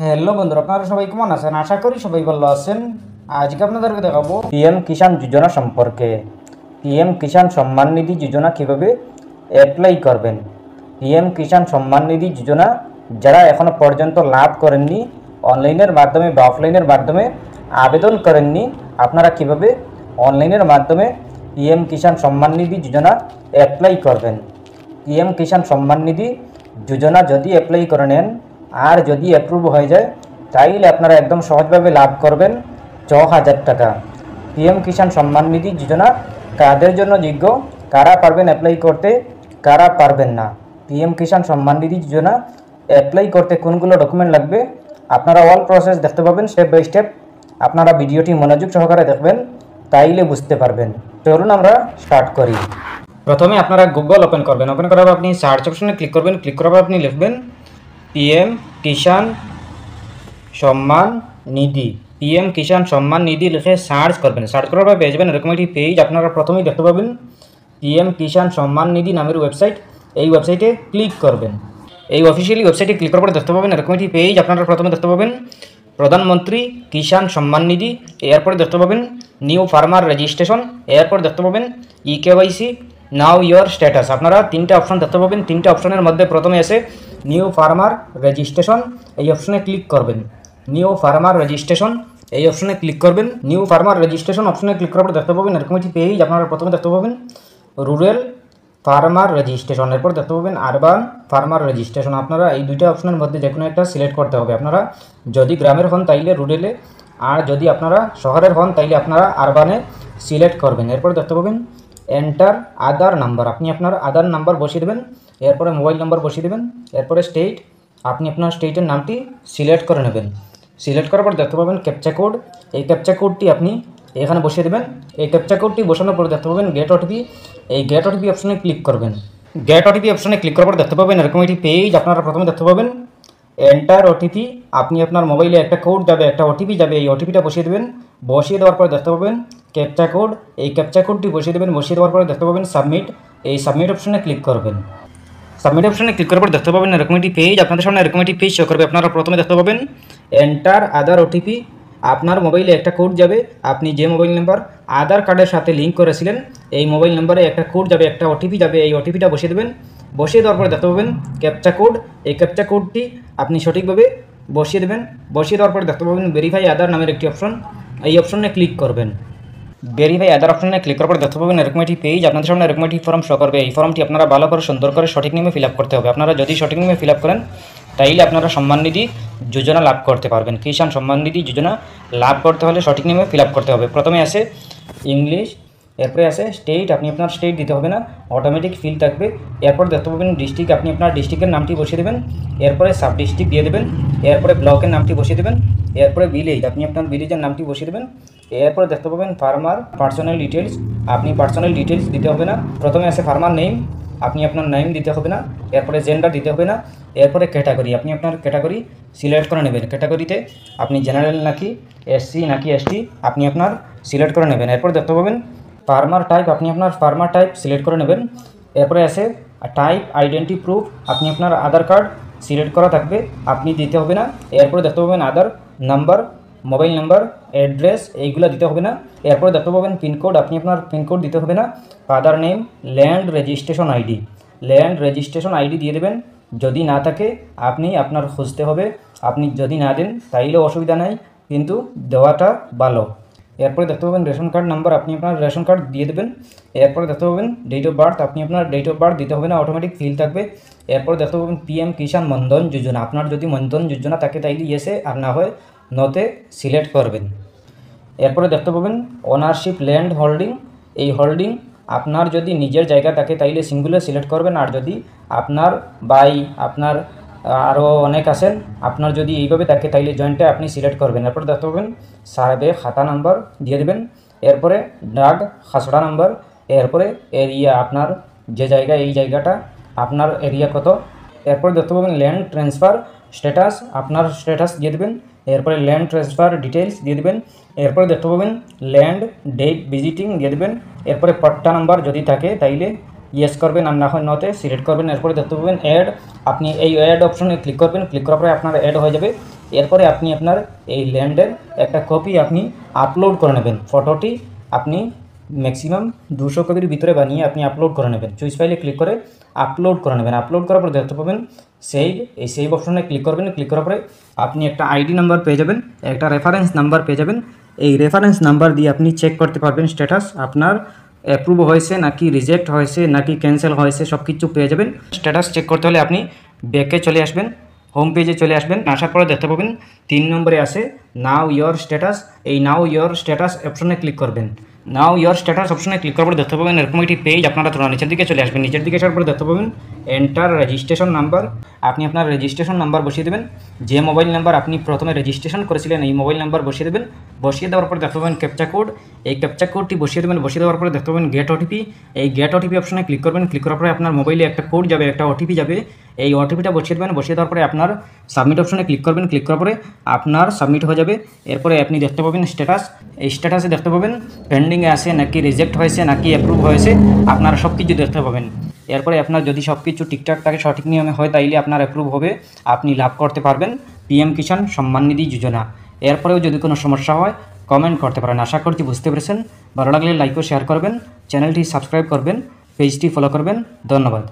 Hello বন্ধুরা, আপনারা সবাই কেমন আছেন? আশা করি সবাই ভালো আছেন। আজকে আপনাদেরকে দেখাবো পিএম কিষাণ যোজনা সম্পর্কে। পিএম কিষাণ সম্মান নিধি যোজনা কিভাবে অ্যাপ্লাই করবেন। পিএম কিষাণ সম্মান নিধি যোজনা যারা এখনো পর্যন্ত লাভ করেননি, অনলাইনের মাধ্যমে বা অফলাইনের মাধ্যমে আবেদন করেননি, আপনারা কিভাবে অনলাইনের মাধ্যমে পিএম কিষাণ সম্মান নিধি যোজনা অ্যাপ্লাই করবেন। পিএম কিষাণ সম্মান নিধি যোজনা যদি অ্যাপ্লাই করে নেন আর যদি অ্যাপ্রুভ হয়ে যায়, তাইলে আপনারা একদম সহজভাবে লাভ করবেন ৬,০০০ টাকা। পিএম কিষাণ সম্মান নিধি যোজনা কাদের জন্য যোগ্য, কারা পারবেন অ্যাপ্লাই করতে, কারা পারবেন না। পিএম কিষাণ সম্মান নিধি যোজনা অ্যাপ্লাই করতে কোনগুলো ডকুমেন্ট লাগবে আপনারা অল প্রসেস দেখতে পাবেন স্টেপ বাই স্টেপ। আপনারা ভিডিওটি মনোযোগ সহকারে দেখবেন, তাইলে বুঝতে পারবেন। চলুন আমরা স্টার্ট করি। প্রথমে আপনারা গুগল ওপেন করবেন। ওপেন করার পর আপনি সার্চ অপশনে ক্লিক করবেন। ক্লিক করার পর আপনি লিখবেন পিএম কিষাণ সম্মান নিধি। পিএম কিষাণ সম্মান নিধি লিখে সার্চ করবেন। সার্চ করার পর পেয়ে যাবেন এরকম একটি পেজ। আপনারা প্রথমেই দেখতে পাবেন পিএম কিষাণ সম্মান নিধি নামের ওয়েবসাইট। এই ওয়েবসাইটে ক্লিক করবেন। এই অফিসিয়ালি ওয়েবসাইটে ক্লিক করার পর দেখতে পাবেন এরকম একটি পেজ। আপনারা প্রথমে দেখতে পাবেন প্রধানমন্ত্রী কিষাণ সম্মান নিধি, এরপরে দেখতে পাবেন নিউ ফার্মার রেজিস্ট্রেশন, এরপর দেখতে পাবেন ইকেওয়াইসি নাও ইয়োর স্ট্যাটাস। আপনারা তিনটা অপশন দেখতে পাবেন। তিনটা অপশনের মধ্যে প্রথমে এসে নিউ ফার্মার রেজিস্ট্রেশন, এই অপশনে ক্লিক করবেন। নিউ ফার্মার রেজিস্ট্রেশন এই অপশনে ক্লিক করবেন। নিউ ফার্মার রেজিস্ট্রেশন অপশনে ক্লিক করার পর দেখতে পাবেন এরকম একটি পেজ। আপনারা প্রথমে দেখতে পাবেন রুরাল ফার্মার রেজিস্ট্রেশন, এরপর দেখতে পাবেন আরবান ফার্মার রেজিস্ট্রেশন। আপনারা এই দুইটা অপশনের মধ্যে যে কোনো একটা সিলেক্ট করতে হবে। আপনারা যদি গ্রামের হন তাইলে রুরালে, আর যদি আপনারা শহরের হন তাইলে আপনারা আরবানে সিলেক্ট করবেন। এরপর দেখতে পাবেন এন্টার আধার নাম্বার, আপনি আপনার আধার নাম্বার বসিয়ে দেবেন। এরপরে মোবাইল নাম্বার বসিয়ে দেবেন। এরপরে স্টেট, আপনি আপনার স্টেটের নামটি সিলেক্ট করে নেবেন। সিলেক্ট করার পর দেখতে পাবেন ক্যাপচা কোড, এই ক্যাপচা কোডটি আপনি এখানে বসিয়ে দেবেন। এই ক্যাপচা কোডটি বসানোর পর দেখতে পাবেন গেট ওটিপি, এই গেট ওটিপি অপশনে ক্লিক করবেন। গেট ওটিপি অপশনে ক্লিক করার পর দেখতে পাবেন এরকম একটি পেজ। আপনারা প্রথমে দেখতে পাবেন এন্টার ওটিপি, আপনি আপনার মোবাইলে একটা কোড যাবে, একটা ওটিপি যাবে, এই ওটিপিটা বসিয়ে দেবেন। বসিয়ে দেওয়ার পর দেখতে পাবেন ক্যাপচা কোড, এই ক্যাপচা কোডটি বসিয়ে দেবেন। বসিয়ে দেওয়ার পর দেখতে পাবেন সাবমিট, এই সাবমিট অপশনে ক্লিক করবেন। সাবমিট অপশনে ক্লিক করার পর দেখতে পাবেন এরকম একটি পেজ। আপনাদের সামনে এরকম একটি পেজ শো করবে। আপনারা প্রথমে দেখতে পাবেন এন্টার আধার ওটিপি, আপনার মোবাইলে একটা কোড যাবে। আপনি যে মোবাইল নাম্বার আধার কার্ডের সাথে লিঙ্ক করেছিলেন এই মোবাইল নাম্বারে একটা কোড যাবে, একটা ওটিপি যাবে, এই ওটিপিটা বসিয়ে দেবেন। বসিয়ে দেওয়ার পরে দেখতে পাবেন ক্যাপচা কোড, এই ক্যাপচা কোডটি আপনি সঠিকভাবে বসিয়ে দেবেন। বসিয়ে দেওয়ার পরে দেখতে পাবেন ভেরিফাই আধার নামের একটি অপশন, এই অপশনে ক্লিক করবেন। ভেরিফাই আধার অপশনে ক্লিক করার পর দেখতে পাবেন এরকম একটি পেজ। আপনাদের সামনে এরকম একটি ফর্ম শো করবে। এই ফর্মটি আপনারা ভালো করে সুন্দর করে সঠিক নিয়মে ফিল আপ করতে হবে। আপনারা যদি সঠিক নিয়মে ফিল আপ করেন তাইলে আপনারা সম্মান নিধি যোজনা লাভ করতে পারবেন। কিষাণ সম্মান নিধি যোজনা লাভ করতে হলে সঠিক নিয়মে ফিল আপ করতে হবে। প্রথমে আসে ইংলিশ, এরপরে আসে স্টেট, আপনি আপনার স্টেট দিতে হবে না, অটোমেটিক ফিল থাকবে। এরপর দেখতে পাবেন ডিস্ট্রিক্ট, আপনি আপনার ডিস্ট্রিক্টের নামটি বসিয়ে দেবেন। এরপরে সাব ডিস্ট্রিক্ট দিয়ে দেবেন। এরপরে ব্লকের নামটি বসিয়ে দেবেন। এরপরে ভিলেজ, আপনি আপনার ভিলেজের নামটি বসিয়ে দেবেন। এরপরে দেখতে পাবেন ফার্মার পার্সোনাল ডিটেলস, আপনি পার্সোনাল ডিটেলস দিতে হবে না। প্রথমে আসে ফার্মার নেম, আপনি আপনার নেম দিতে হবে না। এরপরে জেন্ডার দিতে হবে না। এরপরে ক্যাটাগরি, আপনি আপনার ক্যাটাগরি সিলেক্ট করে নেবেন। ক্যাটাগরিতে আপনি জেনারেল নাকি এসসি নাকি এসটি আপনি আপনার সিলেক্ট করে নেবেন। এরপর দেখতে পাবেন ফার্মার টাইপ, আপনি আপনার ফার্মার টাইপ সিলেক্ট করে নেবেন। এরপরে আসে টাইপ আইডেন্টি প্রুফ, আপনি আপনার আধার কার্ড সিলেক্ট করা থাকবে, আপনি দিতে হবে না। এরপরে দেখতে পাবেন আধার নাম্বার, মোবাইল নাম্বার, অ্যাড্রেস এইগুলো দিতে হবে না। এরপরে দেখতে পাবেন পিনকোড, আপনি আপনার পিনকোড দিতে হবে না। Father name, land registration ID, land registration ID দিয়ে দেবেন। যদি না থাকে আপনি আপনার খুঁজতে হবে, আপনি যদি না দেন তাইলেও অসুবিধা নাই, কিন্তু দেওয়াটা ভালো। এরপরে দেখতে পাবেন রেশন কার্ড নাম্বার, আপনি আপনার রেশন কার্ড দিয়ে দেবেন। এরপরে দেখতে পাবেন ডেট অফ বার্থ, আপনি আপনার ডেট অফ বার্থ দিতে হবে না, অটোমেটিক ফিল থাকবে। এরপরে দেখতে পাবেন পিএম কিষাণ মনধন যোজনা, আপনার যদি মনধন যোজনা থাকে তাইলে ইয়েসে, আর না হয় নতে সিলেক্ট করবেন। এরপরে দেখতে পাবেন ওনারশিপ ল্যান্ড হোল্ডিং, এই হোল্ডিং আপনার যদি নিজের জায়গা থাকে তাইলে সিঙ্গুলার সিলেক্ট করবেন, আর যদি আপনার বাই আপনার আরও অনেক আছেন আপনার যদি এইভাবে থাকে তাইলে জয়েন্টে আপনি সিলেক্ট করবেন। এরপর দেখতে পাবেন সার্ভে খাতা নাম্বার দিয়ে দেবেন। এরপরে ডাক খাসড়া নাম্বার, এরপরে এরিয়া, আপনার যে জায়গা এই জায়গাটা আপনার এরিয়া কত। এরপর দেখতে পাবেন ল্যান্ড ট্রান্সফার স্ট্যাটাস, আপনার স্ট্যাটাস দিয়ে দেবেন। এরপরে ল্যান্ড ট্রান্সফার ডিটেলস দিয়ে দেবেন। এরপরে দেখতে পাবেন ল্যান্ড ডেট ভিজিটিং দিয়ে দেবেন। এরপরে পট্টা নাম্বার যদি থাকে তাইলে ইয়েস করবেন, আর না হয় নতে সিলেক্ট করবেন। এরপরে দেখতে পাবেন অ্যাড, আপনি এই অ্যাড অপশনে ক্লিক করবেন। ক্লিক করার পরে আপনার অ্যাড হয়ে যাবে। এরপরে আপনি আপনার এই ল্যান্ডের একটা কপি আপনি আপলোড করে নেবেন। ফটোটি আপনি ম্যাক্সিমাম 200 কপির ভিতরে বানিয়ে আপনি আপলোড করে নেবেন। চুইস ফাইলে ক্লিক করে আপলোড করে নেবেন। আপলোড করার পর দেখতে পাবেন সেভ, এই সেভ অপশনে ক্লিক করবেন। ক্লিক করার পরে আপনি একটা আইডি নাম্বার পেয়ে যাবেন, একটা রেফারেন্স নাম্বার পেয়ে যাবেন। এই রেফারেন্স নাম্বার দিয়ে আপনি চেক করতে পারবেন স্ট্যাটাস আপনার অ্যাপ্রুভ হয়েছে নাকি রিজেক্ট হয়েছে নাকি ক্যান্সেল হয়েছে, সব কিছু পেয়ে যাবেন। স্ট্যাটাস চেক করতে হলে আপনি ব্যাকে চলে আসবেন, হোম পেজে চলে আসবেন। আসার পরে দেখতে পাবেন 3 নম্বরে আছে নাও ইয়োর স্ট্যাটাস। এই নাও ইয়োর স্ট্যাটাস অপশনে ক্লিক করবেন। নাও ইয়োর স্ট্যাটাস অপশনে ক্লিক করার পরে দেখতে পাবেন এরকম একটি পেজ আপনারা তোলা নিচের দিকে চলে আসবেন। নিচের দিকে আসার পরে দেখতে পাবেন এন্টার রেজিস্ট্রেশন নাম্বার। আপনি আপনার রেজিস্ট্রেশন নাম্বার বসিয়ে দেবেন। যে মোবাইল নাম্বার আপনি প্রথমে রেজিস্ট্রেশন করেছিলেন এই মোবাইল নাম্বার বসিয়ে দেবেন। বসিয়ে দেওয়ার পরে দেখতে পাবেন ক্যাপচা কোড। এই ক্যাপচা কোডটি বসিয়ে দেবেন। বসিয়ে দেওয়ার পরে দেখতে পাবেন গেট ওটিপি। এই গেট ওটিপি অপশনে ক্লিক করবেন। ক্লিক করার পরে আপনার মোবাইলে একটা কোড যাবে, একটা ওটিপি যাবে। এই ওটিপিটা বসিয়ে দেবেন। বসিয়ে দেওয়ার পরে আপনার সাবমিট অপশনে ক্লিক করবেন। ক্লিক করার পরে আপনার সাবমিট হয়ে যাবে। এরপরে আপনি দেখতে পাবেন স্ট্যাটাস। এই স্ট্যাটাসে দেখতে পাবেন পেন্ডিংয়ে আছে নাকি রিজেক্ট হয়েছে নাকি অ্যাপ্রুভ হয়েছে, আপনারা সব কিছু দেখতে পাবেন। এরপরে আপনার যদি সব কিছু ঠিকঠাক থাকে, সঠিক নিয়মে হয়, তাইলে আপনার অ্যাপ্রুভ হবে, আপনি লাভ করতে পারবেন পিএম কিষাণ সম্মান নিধি যোজনা। এরপরেও যদি কোনো সমস্যা হয় কমেন্ট করতে পারেন। আশা করছি বুঝতে পেরেছেন। ভালো লাগলে লাইক ও শেয়ার করবেন, চ্যানেলটি সাবস্ক্রাইব করবেন, পেজটি ফলো করবেন। ধন্যবাদ।